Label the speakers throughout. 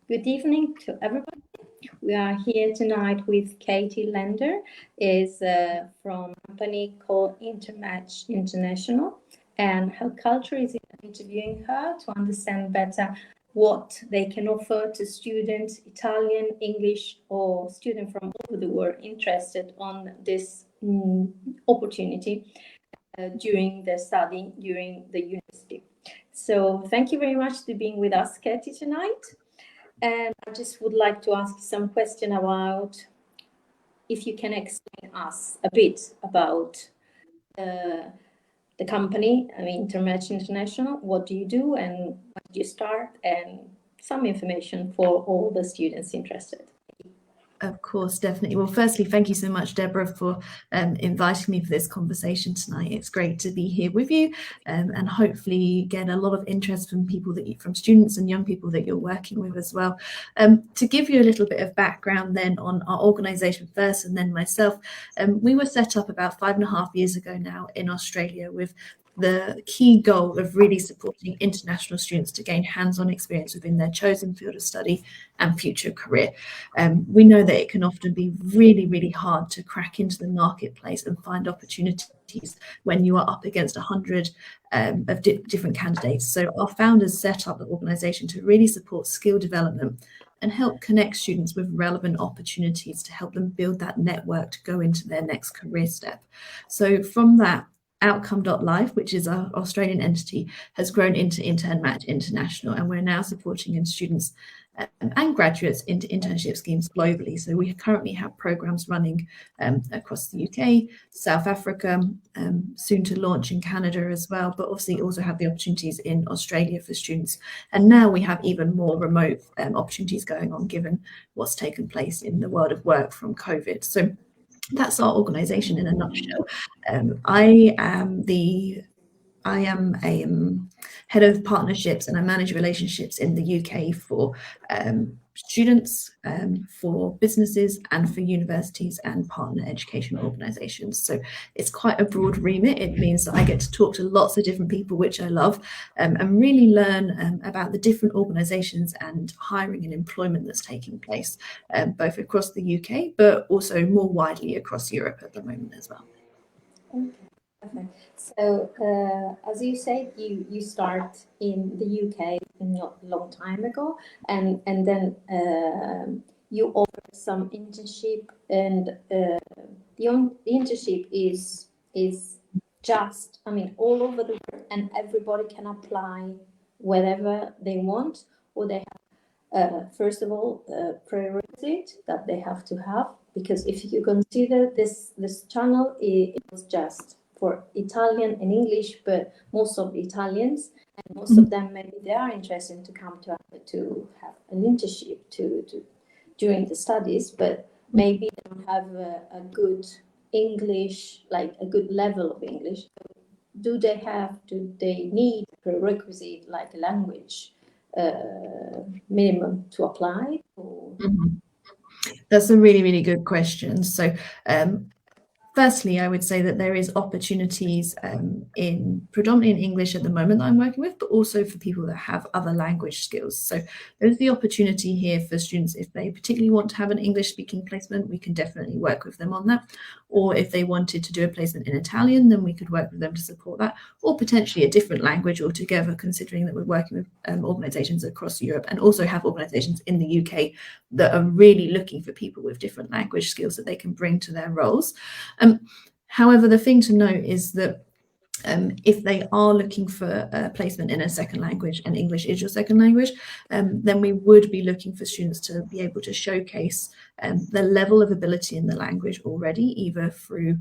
Speaker 1: Good evening to everybody. We are here tonight with Katie Lender, is from a company called Intermatch International, and her culture is interviewing her to understand better what they can offer to students, Italian, English, or students from all over the world interested on this opportunity during their study, during the university. So thank you very much for being with us, Katie, tonight. And I just would like to ask some question about if you can explain us a bit about the company, Intermatch International. What do you do and when did you start, and some information for all the students interested.
Speaker 2: Of course, definitely. Well, firstly, thank you so much, Deborah, for inviting me for this conversation tonight. It's great to be here with you and hopefully get a lot of interest from people from students and young people that you're working with as well. To give you a little bit of background then on our organisation first and then myself, we were set up about 5.5 years ago now in Australia with the key goal of really supporting international students to gain hands-on experience within their chosen field of study and future career. We know that it can often be really, really hard to crack into the marketplace and find opportunities when you are up against 100 of different candidates. So our founders set up the organisation to really support skill development and help connect students with relevant opportunities to help them build that network to go into their next career step. So from that, Outcome.Life, which is our Australian entity, has grown into Intermatch International, and we're now supporting students and graduates into internship schemes globally. So we currently have programs running across the UK, South Africa, soon to launch in Canada as well, but obviously also have the opportunities in Australia for students. And now we have even more remote opportunities going on given what's taken place in the world of work from COVID. So that's our organisation in a nutshell. I am a head of partnerships, and I manage relationships in the UK for students, for businesses, and for universities and partner educational organisations. So it's quite a broad remit. It means that I get to talk to lots of different people, which I love, and really learn about the different organisations and hiring and employment that's taking place, both across the UK, but also more widely across Europe at the moment as well.
Speaker 1: Okay. So, as you said, you start in the UK not a long time ago, and then you offer some internship, and the internship is just, all over the world, and everybody can apply wherever they want, or they have, first of all, prerequisite that they have to have, because if you consider this channel, it was just for Italian and English, but most of the Italians and most of them, maybe they are interested to come to have an internship to during the studies, but maybe they don't have a good English, like a good level of English. Do they need a prerequisite like a language minimum to apply?
Speaker 2: That's a really, really good question. So firstly, I would say that there is opportunities predominantly in English at the moment that I'm working with, but also for people that have other language skills. So there's the opportunity here for students, if they particularly want to have an English speaking placement, we can definitely work with them on that. Or if they wanted to do a placement in Italian, then we could work with them to support that, or potentially a different language altogether, considering that we're working with organisations across Europe and also have organisations in the UK that are really looking for people with different language skills that they can bring to their roles. However, the thing to note is that if they are looking for a placement in a second language and English is your second language, then we would be looking for students to be able to showcase the level of ability in the language already, either through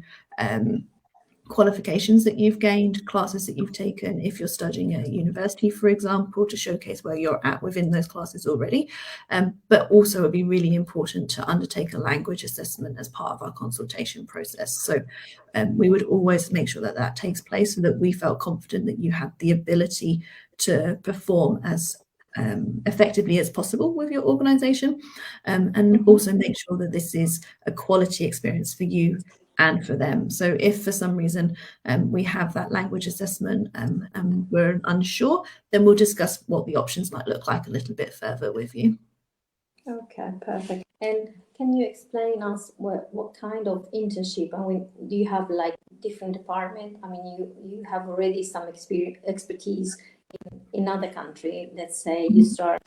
Speaker 2: qualifications that you've gained, classes that you've taken, if you're studying at university, for example, to showcase where you're at within those classes already. But also it'd be really important to undertake a language assessment as part of our consultation process. So we would always make sure that that takes place so that we felt confident that you had the ability to perform as effectively as possible with your organisation, and also make sure that this is a quality experience for you and for them. So if for some reason we have that language assessment and we're unsure, then we'll discuss what the options might look like a little bit further with you.
Speaker 1: Okay, perfect. And can you explain us what kind of internship? I mean, do you have like different department? I mean, you have already some experience expertise in other country. Let's say you start,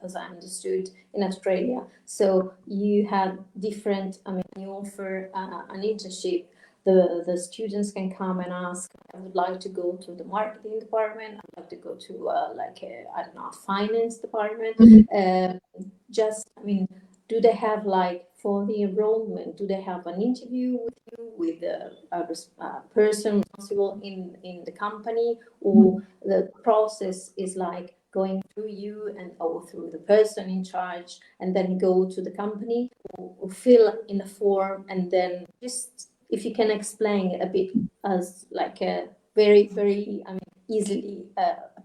Speaker 1: as I understood, in Australia. So you have different. I mean, you offer an internship. The students can come and ask, I would like to go to the marketing department. I'd like to go to like I don't know, finance department. Um, just, I mean, do they have like for the enrollment, do they have an interview with you, with a person responsible in the company, or the process is like going through you and or through the person in charge and then go to the company, or fill in a form and then just if you can explain a bit as like a very I mean easily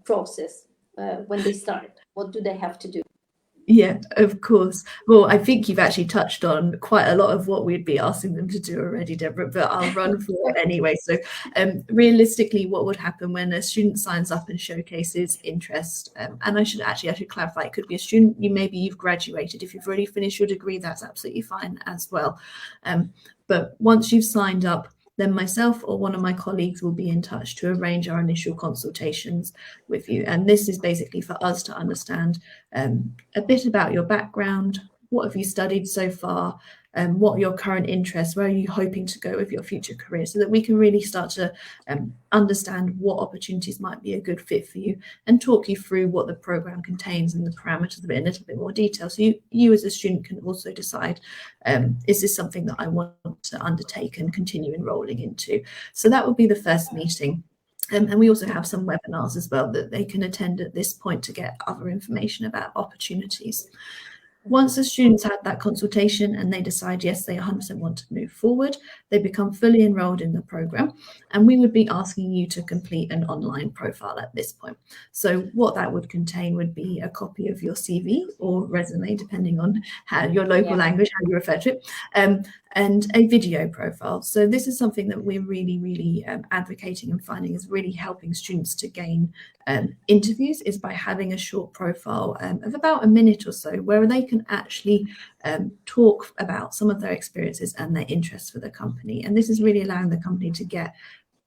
Speaker 1: process when they start, what do they have to do?
Speaker 2: Yeah, of course. Well, I think you've actually touched on quite a lot of what we'd be asking them to do already, Deborah, but I'll run through it anyway. So realistically, what would happen when a student signs up and showcases interest, and I should clarify, it could be a student, maybe you've graduated. If you've already finished your degree, that's absolutely fine as well. But once you've signed up, then myself or one of my colleagues will be in touch to arrange our initial consultations with you. And this is basically for us to understand a bit about your background, what have you studied so far, what are your current interests, where are you hoping to go with your future career, so that we can really start to understand what opportunities might be a good fit for you and talk you through what the program contains and the parameters of it in a little bit more detail. So you as a student can also decide, is this something that I want to undertake and continue enrolling into? So that would be the first meeting. And we also have some webinars as well that they can attend at this point to get other information about opportunities. Once the students had that consultation and they decide, yes, they 100% want to move forward, they become fully enrolled in the program, and we would be asking you to complete an online profile at this point. So what that would contain would be a copy of your CV or resume, depending on how your local language, how you refer to it, and a video profile. So this is something that we're really advocating and finding is really helping students to gain interviews, is by having a short profile of about a minute or so, where they can actually talk about some of their experiences and their interests for the company. And this is really allowing the company to get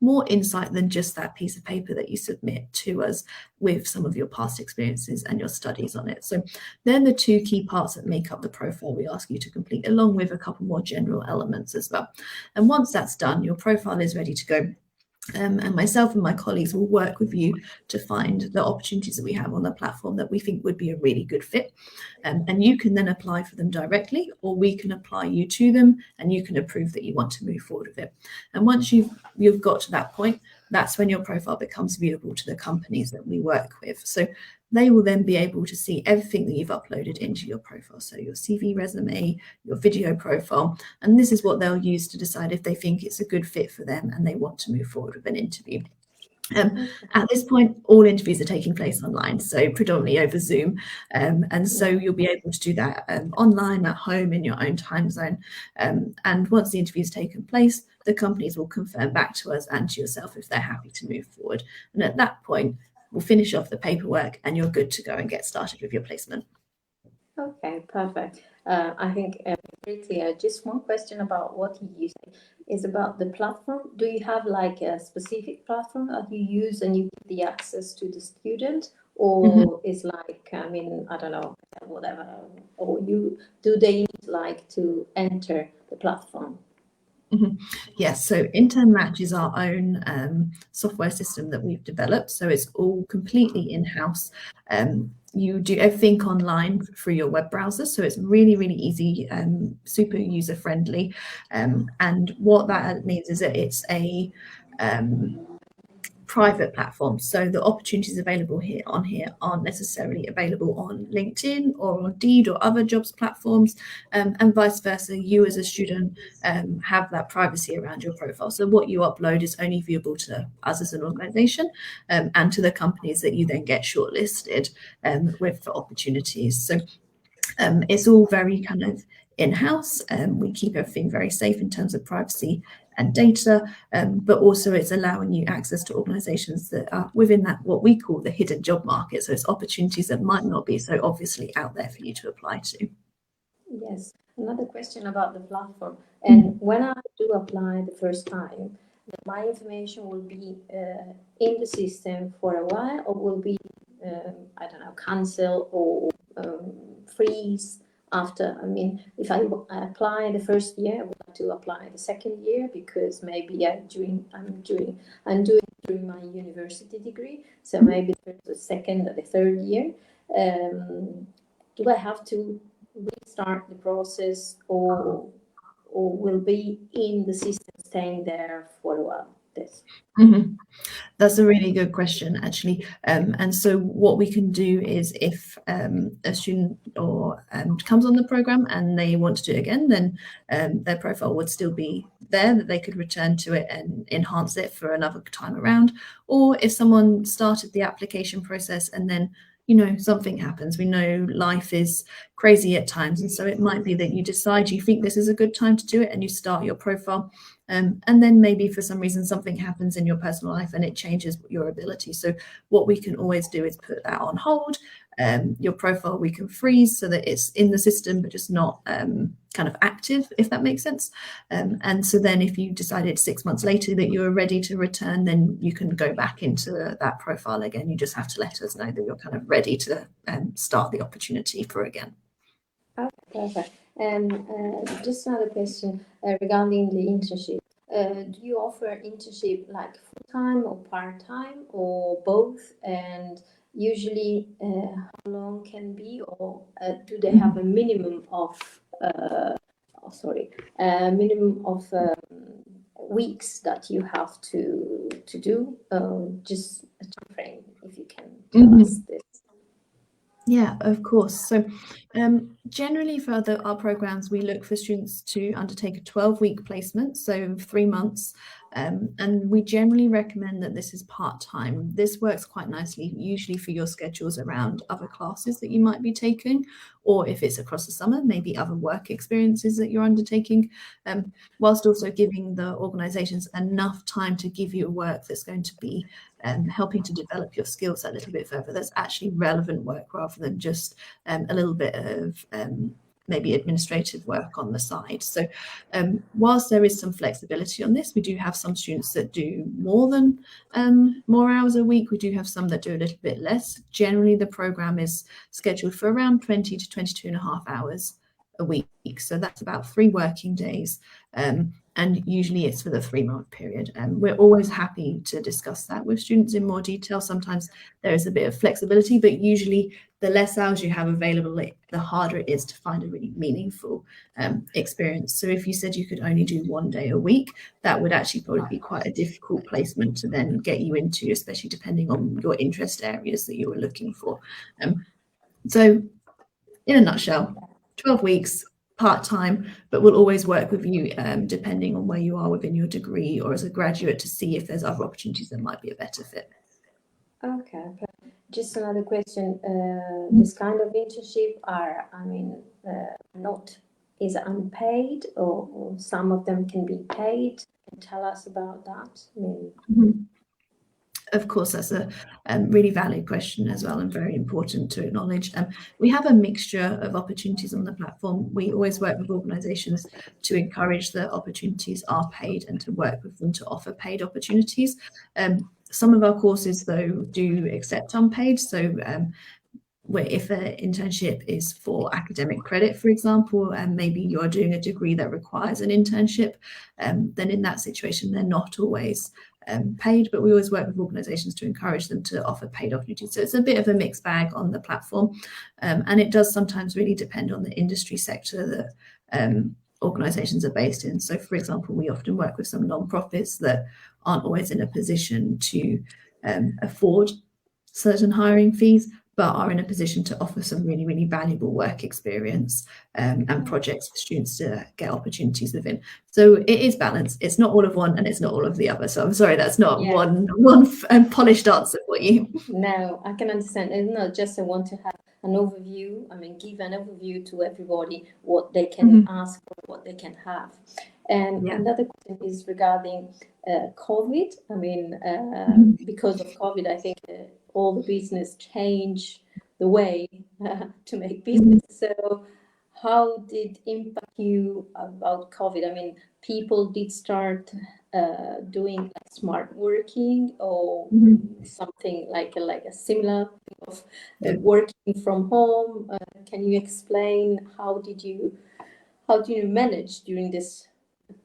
Speaker 2: more insight than just that piece of paper that you submit to us with some of your past experiences and your studies on it. So they're the two key parts that make up the profile we ask you to complete, along with a couple more general elements as well. And once that's done, your profile is ready to go. And myself and my colleagues will work with you to find the opportunities that we have on the platform that we think would be a really good fit. And you can then apply for them directly, or we can apply you to them and you can approve that you want to move forward with it. And once you've got to that point, that's when your profile becomes viewable to the companies that we work with. So they will then be able to see everything that you've uploaded into your profile. So your CV, resume, your video profile, and this is what they'll use to decide if they think it's a good fit for them and they want to move forward with an interview. At this point, all interviews are taking place online, so predominantly over Zoom. And so you'll be able to do that online, at home, in your own time zone. And once the interview's taken place, the companies will confirm back to us and to yourself if they're happy to move forward. And at that point, we'll finish off the paperwork and you're good to go and get started with your placement.
Speaker 1: Okay, perfect. I think very clear. Just one question about what you use is about the platform. Do you have like a specific platform that you use and you give the access to the student, or is like, I mean, I don't know, whatever, or do they need like to enter the platform?
Speaker 2: Yes, so InternMatch is our own software system that we've developed. So it's all completely in-house. You do everything online through your web browser. So it's really easy, super user-friendly. And what that means is that it's a private platform, so the opportunities available here aren't necessarily available on LinkedIn or on Indeed or other jobs platforms, and vice versa. You as a student have that privacy around your profile, so what you upload is only viewable to us as an organization and to the companies that you then get shortlisted with for opportunities. So it's all very kind of in-house. We keep everything very safe in terms of privacy and data, but also it's allowing you access to organizations that are within that, what we call the hidden job market. So it's opportunities that might not be so obviously out there for you to apply to.
Speaker 1: Yes, another question about the platform. And when I do apply the first time, my information will be in the system for a while, or will be, I don't know, cancel or freeze after. I mean, if I apply the first year, I would like to apply the second year because maybe I'm doing during my university degree, so maybe the second or the third year. Do I have to restart the process, or will be in the system staying there for a while? This.
Speaker 2: Mhm. That's a really good question, actually. And so what we can do is if a student or comes on the program and they want to do it again, then their profile would still be there, that they could return to it and enhance it for another time around. Or if someone started the application process and then, you know, something happens. We know life is crazy at times. And so it might be that you decide you think this is a good time to do it and you start your profile. And then maybe for some reason something happens in your personal life and it changes your ability. So what we can always do is put that on hold. Your profile we can freeze so that it's in the system but just not kind of active, if that makes sense. And so then if you decided 6 months later that you were ready to return, then you can go back into that profile again. You just have to let us know that you're kind of ready to start the opportunity for again.
Speaker 1: Okay, perfect. And just another question regarding the internship. Do you offer internship like full-time or part-time or both? And usually, how long can be, or do they have a minimum of, minimum of weeks that you have to do? Just a time frame, if you can tell us this.
Speaker 2: Yeah, of course. So generally for our programs, we look for students to undertake a 12-week placement, so 3 months. And we generally recommend that this is part-time. This works quite nicely, usually for your schedules around other classes that you might be taking, or if it's across the summer, maybe other work experiences that you're undertaking, whilst also giving the organisations enough time to give you work that's going to be helping to develop your skills a little bit further. That's actually relevant work rather than just a little bit of maybe administrative work on the side. So whilst there is some flexibility on this, we do have some students that do more hours a week. We do have some that do a little bit less. Generally, the program is scheduled for around 20 to 22 and a half hours a week. So that's about 3 working days. And usually it's for the 3-month period. And we're always happy to discuss that with students in more detail. Sometimes there is a bit of flexibility, but usually the less hours you have available, the harder it is to find a really meaningful experience. So if you said you could only do 1 day a week, that would actually probably be quite a difficult placement to then get you into, especially depending on your interest areas that you were looking for. So in a nutshell, 12 weeks, part-time, but we'll always work with you depending on where you are within your degree or as a graduate to see if there's other opportunities that might be a better fit.
Speaker 1: Okay. Just another question. This kind of internship are, not is unpaid, or some of them can be paid. Can you tell us about that?
Speaker 2: Of course, that's a really valid question as well and very important to acknowledge. We have a mixture of opportunities on the platform. We always work with organisations to encourage that opportunities are paid and to work with them to offer paid opportunities. Some of our courses, though, do accept unpaid. So where if an internship is for academic credit, for example, and maybe you're doing a degree that requires an internship, then in that situation, they're not always paid, but we always work with organisations to encourage them to offer paid opportunities. So it's a bit of a mixed bag on the platform, and it does sometimes really depend on the industry sector that organisations are based in. So, for example, we often work with some non-profits that aren't always in a position to afford certain hiring fees, but are in a position to offer some really, really valuable work experience and projects for students to get opportunities within. So it is balanced. It's not all of one and it's not all of the other. So I'm sorry, that's not one polished answer for you.
Speaker 1: No, I can understand. It's not just I want to have an overview. Give an overview to everybody what they can ask for, what they can have. And another question is regarding COVID. Because of COVID, I think all the business change the way to make business. So how did impact you about COVID? I mean, people did start doing like smart working or something like a similar thing of
Speaker 2: Yeah.
Speaker 1: working from home. Can you explain how do you manage during this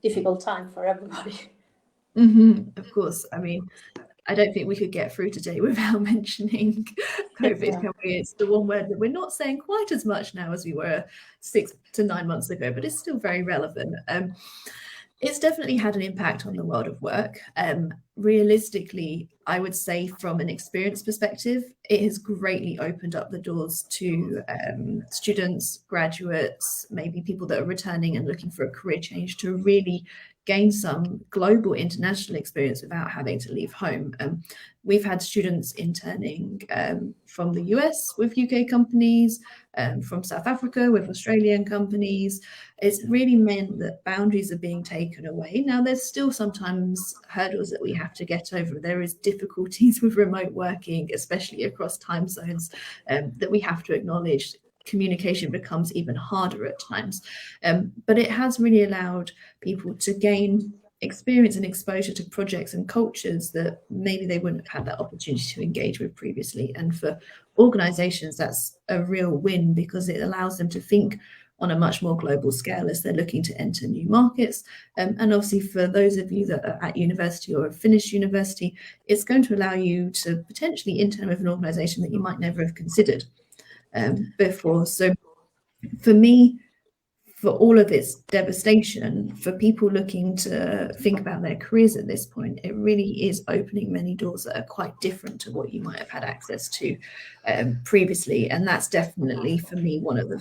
Speaker 1: difficult time for everybody?
Speaker 2: Of course. I mean, I don't think we could get through today without mentioning COVID,
Speaker 1: Yeah,
Speaker 2: can we? It's the one word that we're not saying quite as much now as we were 6 to 9 months ago, but it's still very relevant. It's definitely had an impact on the world of work. Realistically, I would say from an experience perspective, it has greatly opened up the doors to students, graduates, maybe people that are returning and looking for a career change to really gain some global international experience without having to leave home. We've had students interning from the US with UK companies, from South Africa with Australian companies. It's really meant that boundaries are being taken away. Now, there's still sometimes hurdles that we have to get over. There is difficulties with remote working, especially across time zones, that we have to acknowledge. Communication becomes even harder at times. But it has really allowed people to gain experience and exposure to projects and cultures that maybe they wouldn't have had that opportunity to engage with previously. And for organizations, that's a real win because it allows them to think on a much more global scale as they're looking to enter new markets. And obviously for those of you that are at university or have finished university, it's going to allow you to potentially intern with an organization that you might never have considered before. So for me, for all of its devastation, for people looking to think about their careers at this point, it really is opening many doors that are quite different to what you might have had access to previously. And that's definitely, for me, one of the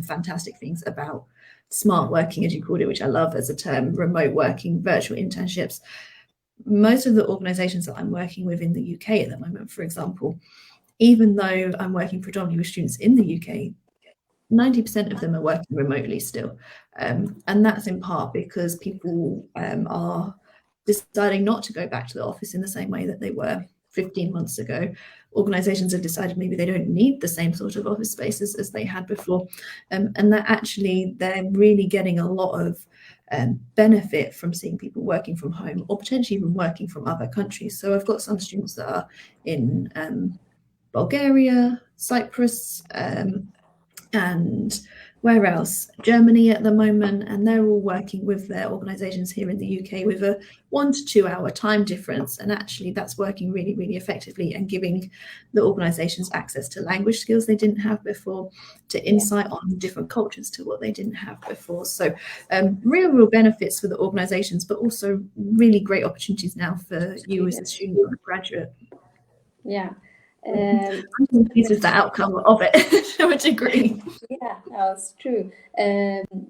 Speaker 2: fantastic things about smart working, as you called it, which I love as a term, remote working, virtual internships. Most of the organizations that I'm working with in the UK at the moment, for example, even though I'm working predominantly with students in the UK, 90% of them are working remotely still. And that's in part because people are deciding not to go back to the office in the same way that they were 15 months ago. Organizations have decided maybe they don't need the same sort of office spaces as they had before. And that actually they're really getting a lot of benefit from seeing people working from home or potentially even working from other countries. So I've got some students that are in Bulgaria, Cyprus, and where else? Germany at the moment, and they're all working with their organizations here in the UK with a 1 to 2 hour time difference. And actually that's working really, really effectively and giving the organizations access to language skills they didn't have before, to insight on different cultures to what they didn't have before. So real benefits for the organizations, but also really great opportunities now for you as a student or a graduate.
Speaker 1: Yeah.
Speaker 2: This is the outcome of it to a degree.
Speaker 1: Yeah, that's true.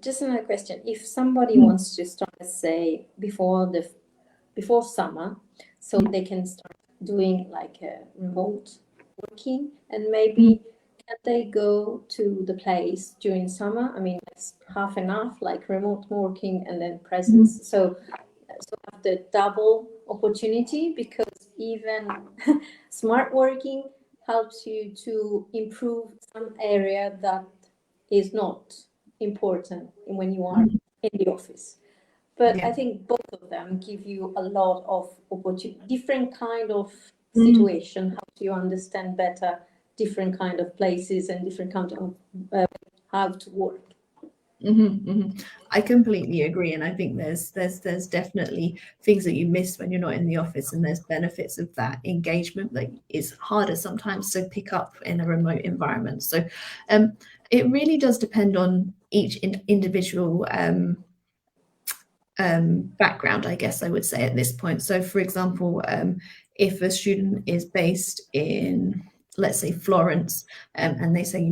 Speaker 1: Just another question. If somebody wants to start, say, before summer, so they can start doing like a remote working, and maybe can they go to the place during summer? I mean, it's half and half, like remote working and then presence. So have the double opportunity, because even smart working helps you to improve some area that is not important when you are in the office. But I think both of them give you a lot of opportunity, different kind of situation, help you understand better different kind of places and different kind of how to work.
Speaker 2: I completely agree, and I think there's definitely things that you miss when you're not in the office, and there's benefits of that engagement that is harder sometimes to pick up in a remote environment. So it really does depend on each individual background, I guess I would say at this point. So for example, if a student is based in, let's say, Florence, and they say,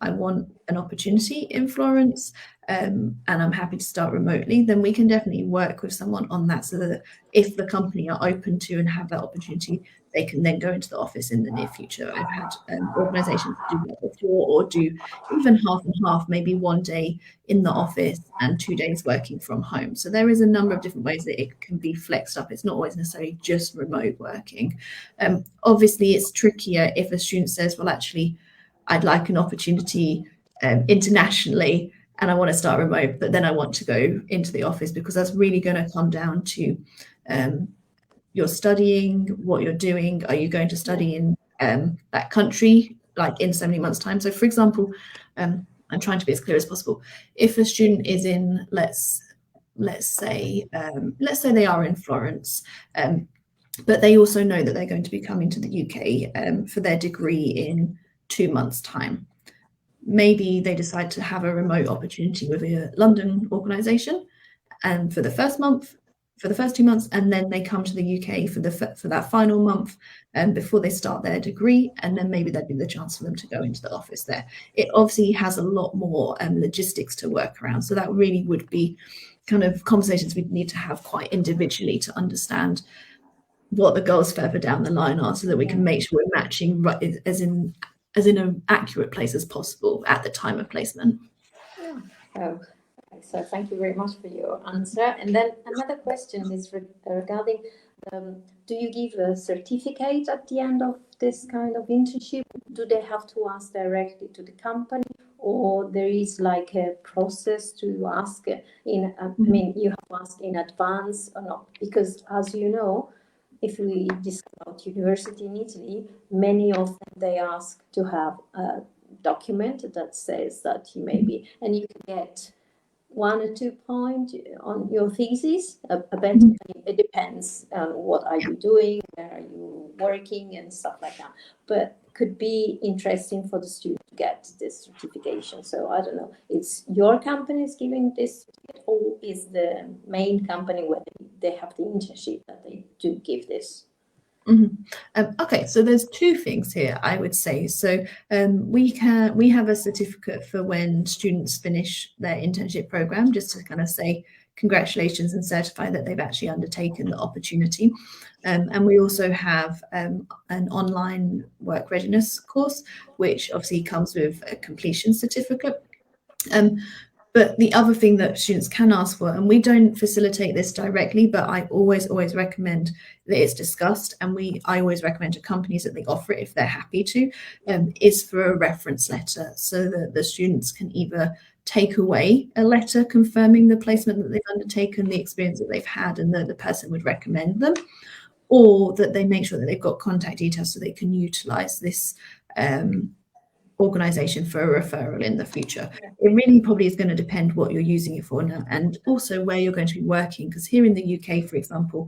Speaker 2: I want an opportunity in Florence, and I'm happy to start remotely, then we can definitely work with someone on that, so that if the company are open to and have that opportunity, they can then go into the office in the near future. I've had organizations do that before, or do even half and half, maybe 1 day in the office and 2 days working from home. So there is a number of different ways that it can be flexed up. It's not always necessarily just remote working. Obviously, it's trickier if a student says, well, actually, I'd like an opportunity internationally and I want to start remote, but then I want to go into the office, because that's really going to come down to your studying, what you're doing. Are you going to study in that country, like in so many months' time? So, for example, I'm trying to be as clear as possible. If a student is in, let's say they are in Florence, but they also know that they're going to be coming to the UK for their degree in 2 months' time. Maybe they decide to have a remote opportunity with a London organisation, and for the first 2 months, and then they come to the UK for that final month before they start their degree, and then maybe there'd be the chance for them to go into the office there. It obviously has a lot more logistics to work around, so that really would be kind of conversations we'd need to have quite individually to understand what the goals further down the line are, so that we can make sure we're matching right as in an accurate place as possible at the time of placement.
Speaker 1: Oh, so thank you very much for your answer. And then another question is regarding, do you give a certificate at the end of this kind of internship? Do they have to ask directly to the company, or there is like a process to ask in, I mean, you have to ask in advance or not? Because as you know, if we discuss about university in Italy, many of them, they ask to have a document that says that you may be, and you can get 1 or 2 points on your thesis. It depends on what are you doing, where are you working, and stuff like that. But could be interesting for the student to get this certification. So I don't know, it's your company is giving this, or is the main company where they have the internship that they do give this?
Speaker 2: Okay, so there's two things here, I would say. So we have a certificate for when students finish their internship program, just to kind of say congratulations and certify that they've actually undertaken the opportunity. And we also have an online work readiness course, which obviously comes with a completion certificate. But the other thing that students can ask for, and we don't facilitate this directly, but I always recommend that it's discussed, and I always recommend to companies that they offer it if they're happy to, is for a reference letter, so that the students can either take away a letter confirming the placement that they've undertaken, the experience that they've had, and that the person would recommend them, or that they make sure that they've got contact details so they can utilize this organisation for a referral in the future. It really probably is going to depend what you're using it for now, and also where you're going to be working, because here in the UK, for example,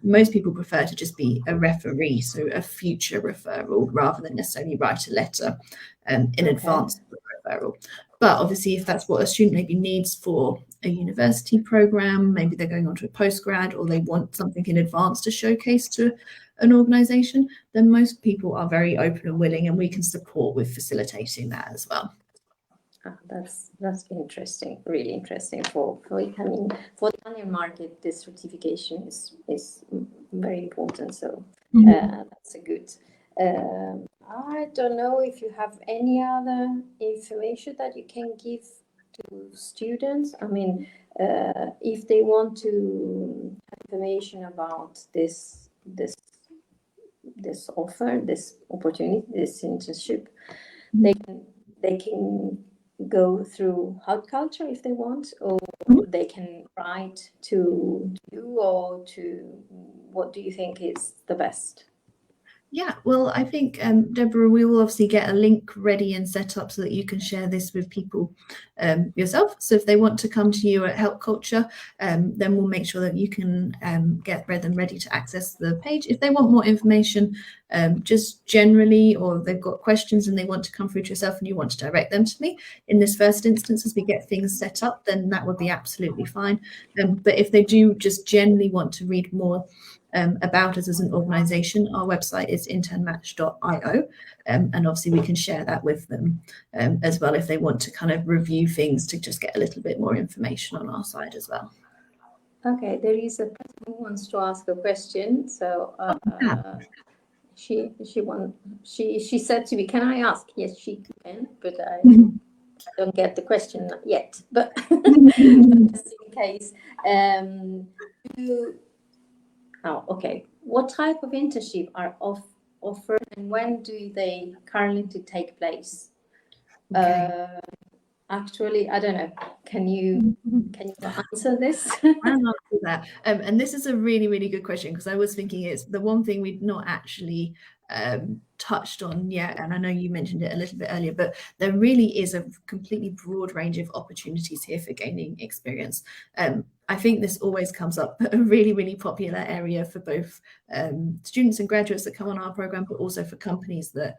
Speaker 2: most people prefer to just be a referee, so a future referral, rather than necessarily write a letter in advance of the referral. But obviously, if that's what a student maybe needs for a university program, maybe they're going on to a postgrad, or they want something in advance to showcase to an organisation, then most people are very open and willing, and we can support with facilitating that as well.
Speaker 1: That's interesting, really interesting. For the Italian market, this certification is very important. So that's a good. I don't know if you have any other information that you can give to students. I mean, if they want to have information about this offer, this opportunity, this internship, they can go through Hot Culture if they want, or they can write to you, or to, what do you think is the best?
Speaker 2: Yeah, well, I think, Deborah, we will obviously get a link ready and set up so that you can share this with people yourself. So if they want to come to you at Help Culture, then we'll make sure that you can get them ready to access the page. If they want more information, just generally, or they've got questions and they want to come through to yourself and you want to direct them to me in this first instance as we get things set up, then that would be absolutely fine. But if they do just generally want to read more about us as an organisation, our website is internmatch.io, and obviously we can share that with them as well if they want to kind of review things to just get a little bit more information on our side as well.
Speaker 1: Okay, there is a person who wants to ask a question. So she said to me, "Can I ask?" Yes, she can, but I don't get the question yet. But just in case, okay. What type of internship are offered, and when do they currently take place?
Speaker 2: Okay.
Speaker 1: Actually, I don't know. Can you answer this?
Speaker 2: I'll answer that. And this is a really, really good question, because I was thinking it's the one thing we've not actually touched on yet, and I know you mentioned it a little bit earlier, but there really is a completely broad range of opportunities here for gaining experience. I think this always comes up, a really, really popular area for both students and graduates that come on our program, but also for companies that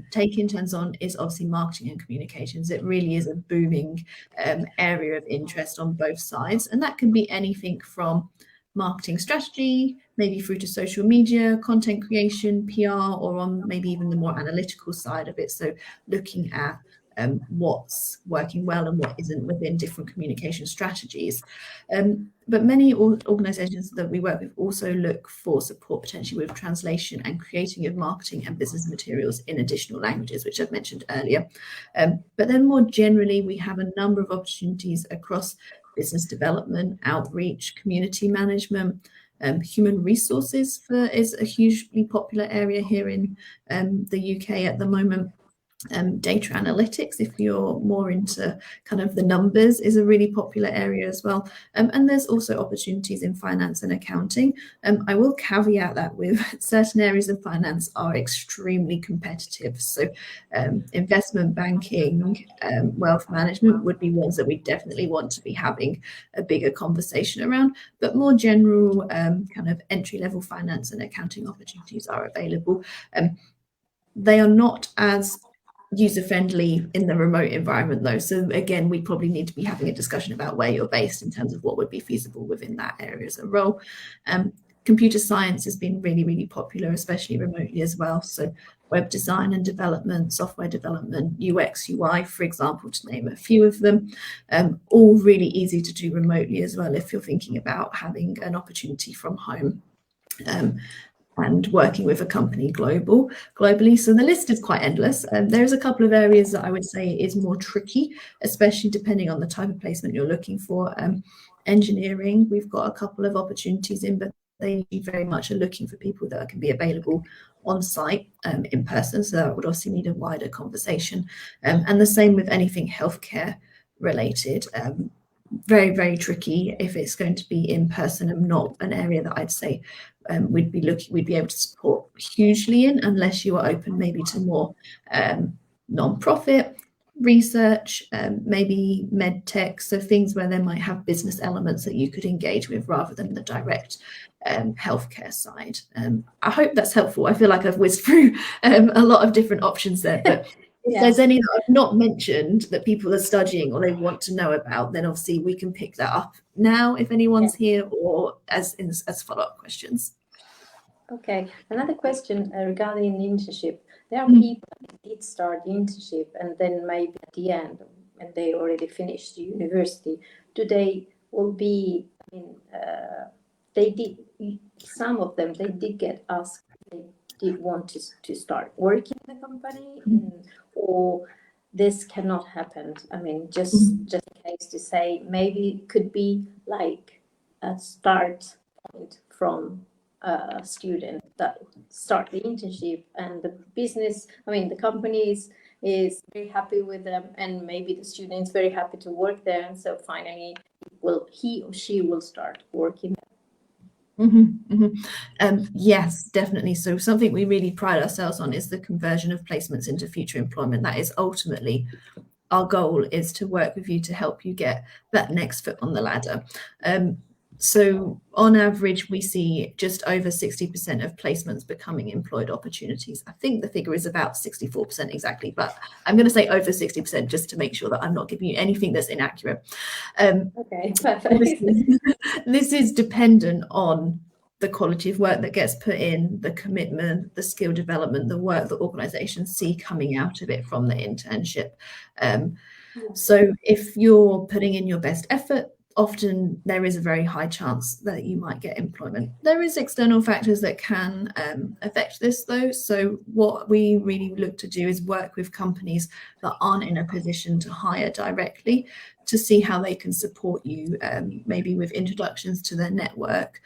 Speaker 2: take interns on, is obviously marketing and communications. It really is a booming area of interest on both sides, and that can be anything from marketing strategy, maybe through to social media, content creation, PR, or on maybe even the more analytical side of it. So looking at what's working well and what isn't within different communication strategies. But many organizations that we work with also look for support potentially with translation and creating of marketing and business materials in additional languages, which I've mentioned earlier. But then more generally, we have a number of opportunities across business development, outreach, community management. Human resources is a hugely popular area here in the UK at the moment. Data analytics, if you're more into kind of the numbers, is a really popular area as well. And there's also opportunities in finance and accounting. I will caveat that with certain areas of finance are extremely competitive. So investment banking, wealth management would be ones that we definitely want to be having a bigger conversation around. But more general kind of entry-level finance and accounting opportunities are available. They are not as user-friendly in the remote environment though. So again, we probably need to be having a discussion about where you're based in terms of what would be feasible within that area as a role. Computer science has been really, really popular, especially remotely as well. So web design and development, software development, UX, UI, for example, to name a few of them, all really easy to do remotely as well if you're thinking about having an opportunity from home. And working with a company globally. So the list is quite endless. There's a couple of areas that I would say is more tricky, especially depending on the type of placement you're looking for. Engineering, we've got a couple of opportunities in, but they very much are looking for people that can be available on site in person. So that would also need a wider conversation. And the same with anything healthcare related. Very, very tricky if it's going to be in person, and not an area that I'd say we'd be able to support hugely in, unless you are open maybe to more non-profit research, maybe med tech, so things where they might have business elements that you could engage with rather than the direct healthcare side. I hope that's helpful. I feel like I've whizzed through a lot of different options there, but if there's any that I've not mentioned that people are studying or they want to know about, then obviously we can pick that up now if anyone's here, or as follow-up questions.
Speaker 1: Okay, another question regarding the internship. There are people that did start the internship and then maybe at the end, when they already finished the university, will be, I mean, some of them, they did get asked, they did want to start working in the company, or this cannot happen. I mean, just in case to say, maybe it could be like a start point from a student that start the internship, and the business, I mean, the company is very happy with them, and maybe the student's very happy to work there, and so finally he or she will start working.
Speaker 2: Yes, definitely. So something we really pride ourselves on is the conversion of placements into future employment. That is ultimately our goal, is to work with you to help you get that next foot on the ladder. So on average, we see just over 60% of placements becoming employed opportunities. I think the figure is about 64% exactly, but I'm going to say over 60% just to make sure that I'm not giving you anything that's inaccurate.
Speaker 1: Okay, perfect.
Speaker 2: This is dependent on the quality of work that gets put in, the commitment, the skill development, the work that organizations see coming out of it from the internship. So if you're putting in your best effort, often there is a very high chance that you might get employment. There is external factors that can affect this though. So what we really look to do is work with companies that aren't in a position to hire directly, to see how they can support you, maybe with introductions to their network,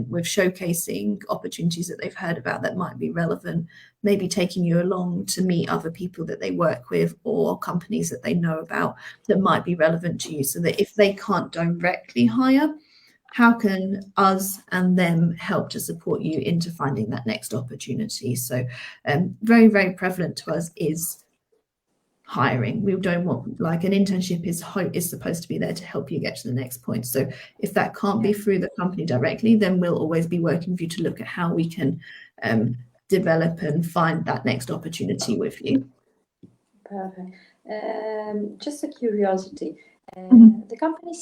Speaker 2: with showcasing opportunities that they've heard about that might be relevant, maybe taking you along to meet other people that they work with or companies that they know about that might be relevant to you, so that if they can't directly hire, how can us and them help to support you into finding that next opportunity? So very, very prevalent to us is hiring. We don't want, like, an internship is supposed to be there to help you get to the next point. So if that can't be through the company directly, then we'll always be working with you to look at how we can develop and find that next opportunity with you.
Speaker 1: Perfect. Just a curiosity. The company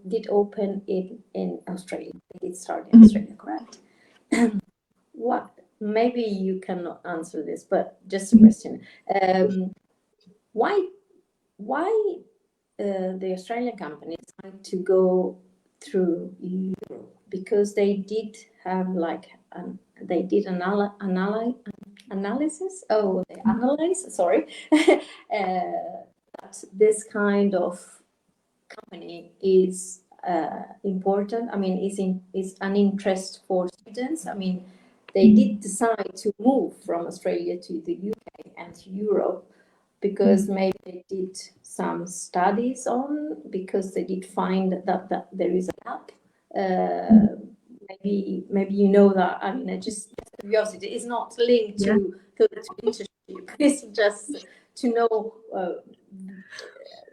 Speaker 1: did open in Australia. It did start in Australia, correct? What? Maybe you cannot answer this, but just a question. Why the Australian company decided to go through Europe? Because they did have they did analysis. Oh, they analyze. Sorry, that this kind of company is important. I mean, is an interest for students. I mean, they did decide to move from Australia to the UK and to Europe because maybe they did some studies because they did find that there is a gap. Maybe you know that. I mean, just curiosity. It's not linked to internship. It's just to know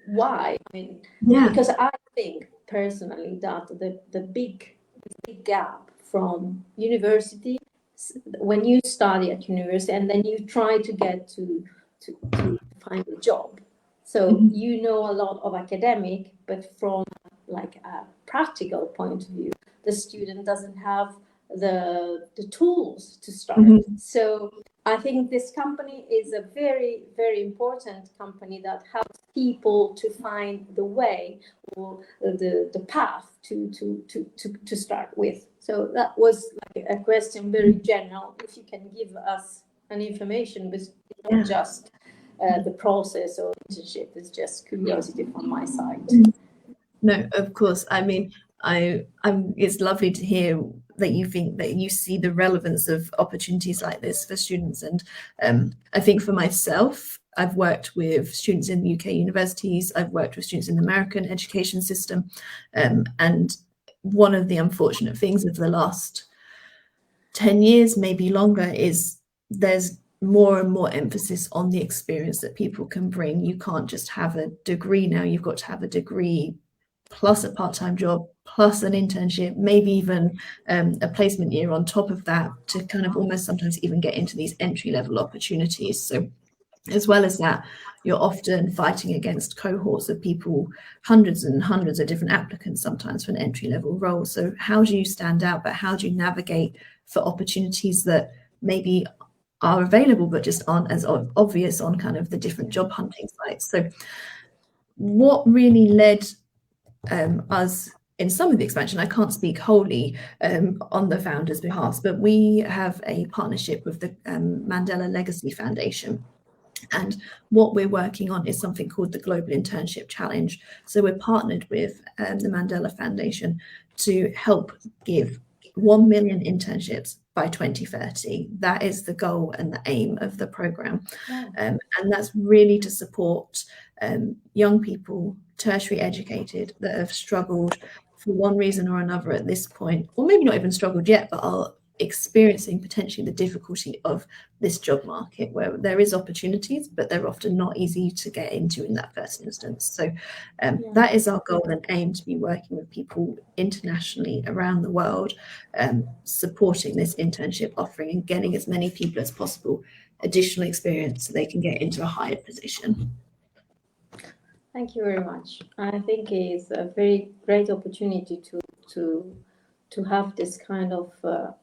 Speaker 1: why. I mean, because I think personally that the big gap from university, when you study at university and then you try to get to find a job, so you know a lot of academic, but from like a practical point of view, the student doesn't have the tools to start. So I think this company is a very, very important company that helps people to find the way or the path to start with. So that was like a question, very general. If you can give us an information, but not just the process or internship, it's just curiosity from my side.
Speaker 2: No, of course. I mean, it's lovely to hear that you think that you see the relevance of opportunities like this for students. And I think for myself, I've worked with students in UK universities, I've worked with students in the American education system. And one of the unfortunate things of the last 10 years, maybe longer, is there's more and more emphasis on the experience that people can bring. You can't just have a degree now, you've got to have a degree plus a part-time job, plus an internship, maybe even a placement year on top of that, to kind of almost sometimes even get into these entry-level opportunities. So as well as that, you're often fighting against cohorts of people, hundreds and hundreds of different applicants sometimes for an entry-level role. So how do you stand out, but how do you navigate for opportunities that maybe are available but just aren't as obvious on kind of the different job hunting sites? So what really led us in some of the expansion, I can't speak wholly on the founders' behalf, but we have a partnership with the Mandela Legacy Foundation. And what we're working on is something called the Global Internship Challenge. So we're partnered with the Mandela Foundation to help give 1 million internships by 2030. That is the goal and the aim of the program. And that's really to support young people, tertiary educated, that have struggled for one reason or another at this point, or maybe not even struggled yet, but are experiencing potentially the difficulty of this job market, where there is opportunities, but they're often not easy to get into in that first instance. So that is our goal and aim, to be working with people internationally around the world, supporting this internship offering and getting as many people as possible additional experience so they can get into a higher position.
Speaker 1: Thank you very much. I think it's a very great opportunity to have this kind of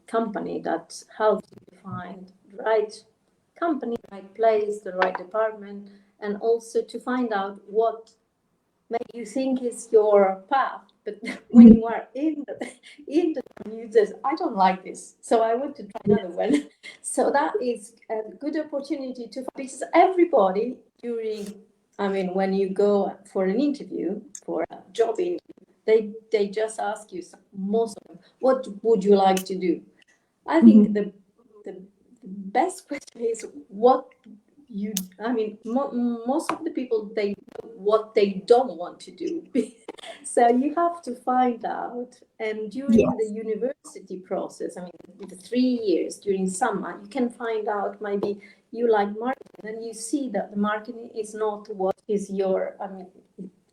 Speaker 1: company that helps you find the right company, the right place, the right department, and also to find out what maybe you think is your path, but when you are in the you just, I don't like this, so I want to try another one. So that is a good opportunity because everybody during I mean, when you go for an interview, for a job interview, they just ask you, most of them, what would you like to do? I think the best question is what you, I mean, most of the people, they know what they don't want to do. So you have to find out. And during the
Speaker 2: Yes.
Speaker 1: university process, I mean, the 3 years during summer, you can find out maybe you like marketing, and you see that the marketing is not what is your, I mean,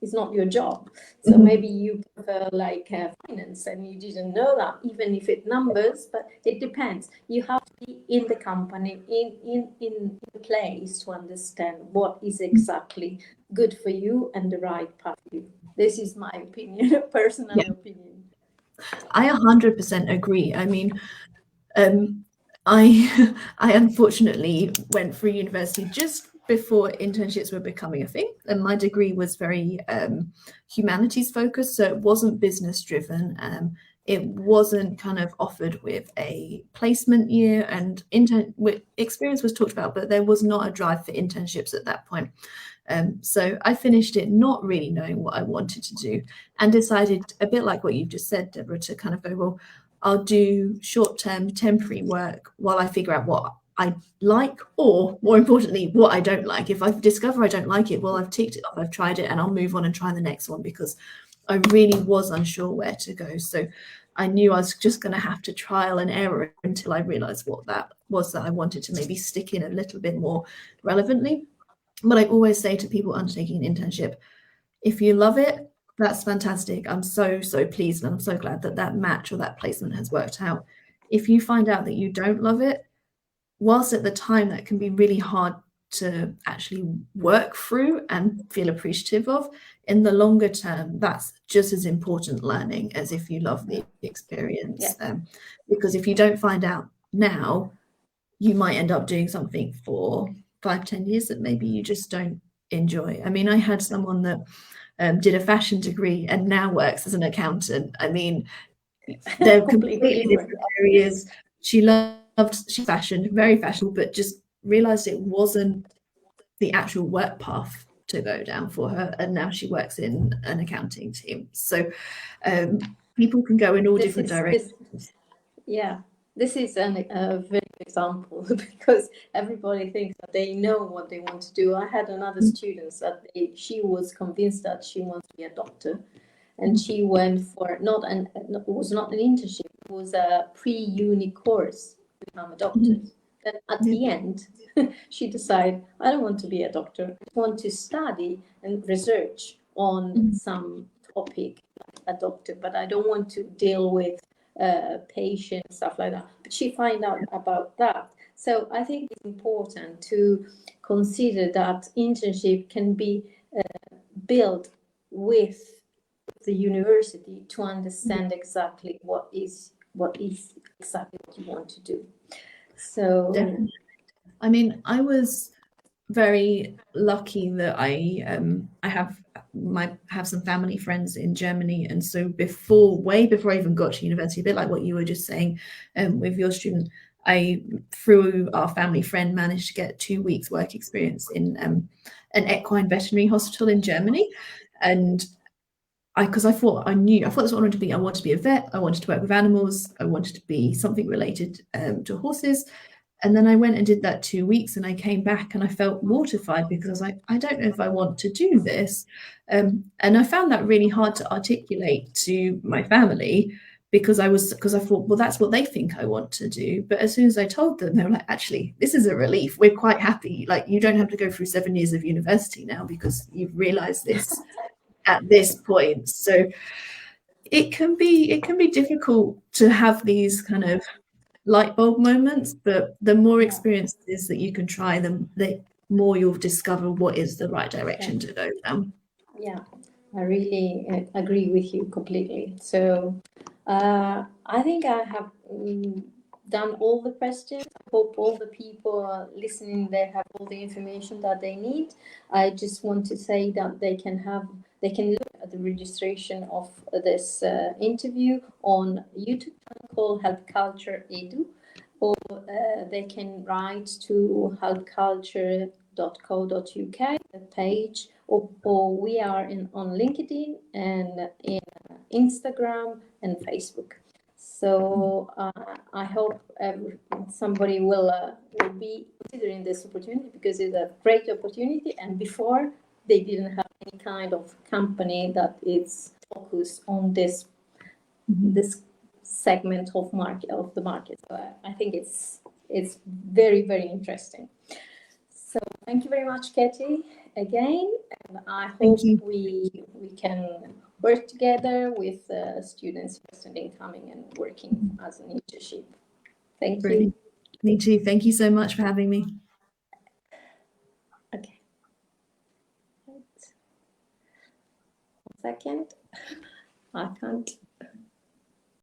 Speaker 1: it's not your job. So maybe you prefer like finance, and you didn't know that, even if it numbers, but it depends. You have to be in the company, in the place to understand what is exactly good for you and the right path for you. This is my opinion, personal
Speaker 2: Yeah,
Speaker 1: opinion.
Speaker 2: I 100% agree. I mean, I I unfortunately went through university just before internships were becoming a thing, and my degree was very humanities focused, so it wasn't business driven. It wasn't kind of offered with a placement year, and experience was talked about, but there was not a drive for internships at that point. So I finished it not really knowing what I wanted to do, and decided, a bit like what you've just said, Deborah, to kind of go, well, I'll do short-term temporary work while I figure out what I like, or more importantly, what I don't like. If I discover I don't like it, well, I've ticked it off, I've tried it, and I'll move on and try the next one, because I really was unsure where to go. So I knew I was just going to have to trial and error until I realized what that was that I wanted to maybe stick in a little bit more relevantly. But I always say to people undertaking an internship, if you love it, that's fantastic. I'm so, so pleased, and I'm so glad that that match or that placement has worked out. If you find out that you don't love it, whilst at the time that can be really hard to actually work through and feel appreciative of, in the longer term, that's just as important learning as if you love the experience.
Speaker 1: Yeah.
Speaker 2: Because if you don't find out now, you might end up doing something for 5, 10 years that maybe you just don't enjoy. I mean, I had someone that did a fashion degree and now works as an accountant. I mean, they're
Speaker 1: Completely
Speaker 2: completely
Speaker 1: different.
Speaker 2: different areas. She fashion, very fashionable, but just realized it wasn't the actual work path to go down for her. And now she works in an accounting team. So people can go in all
Speaker 1: This
Speaker 2: different
Speaker 1: is this.
Speaker 2: directions.
Speaker 1: Yeah, this is a very good example because everybody thinks that they know what they want to do. I had another student that she was convinced that she wants to be a doctor, and she went for it was not an internship, it was a pre-uni course to become a doctor.
Speaker 2: Mhm.
Speaker 1: Then at
Speaker 2: Yeah.
Speaker 1: the end, she decided, I don't want to be a doctor. I want to study and research on
Speaker 2: Mhm.
Speaker 1: some topic like a doctor, but I don't want to deal with patients, stuff like that. But she find out about that. So I think it's important to consider that internship can be built with the university to understand exactly what is exactly what you want to do. So
Speaker 2: Definitely. I mean, I was very lucky that I have some family friends in Germany, and so way before I even got to university, a bit like what you were just saying with your student, I, through our family friend, managed to get 2 weeks work experience in an equine veterinary hospital in Germany. And because I thought that's what I wanted to be. I wanted to be a vet. I wanted to work with animals. I wanted to be something related to horses. And then I went and did that 2 weeks, and I came back and I felt mortified because I was like, I don't know if I want to do this. And I found that really hard to articulate to my family because I thought, well, that's what they think I want to do. But as soon as I told them, they were like, actually, this is a relief. We're quite happy. Like, you don't have to go through 7 years of university now because you've realized this at this point. So it can be difficult to have these kind of light bulb moments, but the more
Speaker 1: yeah,
Speaker 2: experiences that you can try, the more you'll discover what is the right
Speaker 1: yeah,
Speaker 2: direction to go down.
Speaker 1: yeah. I really agree with you completely. So I think I have done all the questions. I hope all the people listening, they have all the information that they need. I just want to say that they can look at the registration of this interview on YouTube channel called Health Culture Edu, or they can write to internship.co.uk, the page, or we are on LinkedIn and in Instagram and Facebook. So I hope somebody will be considering this opportunity, because it's a great opportunity. And before, they didn't have any kind of company that is focused on this segment of the market. So I think it's very, very interesting. So thank you very much, Katie, again, and I hope we can work together with students interested in coming and working as an internship. Thank you.
Speaker 2: Me too. Thank you so much for having me.
Speaker 1: Okay. Right. 1 second. I can't.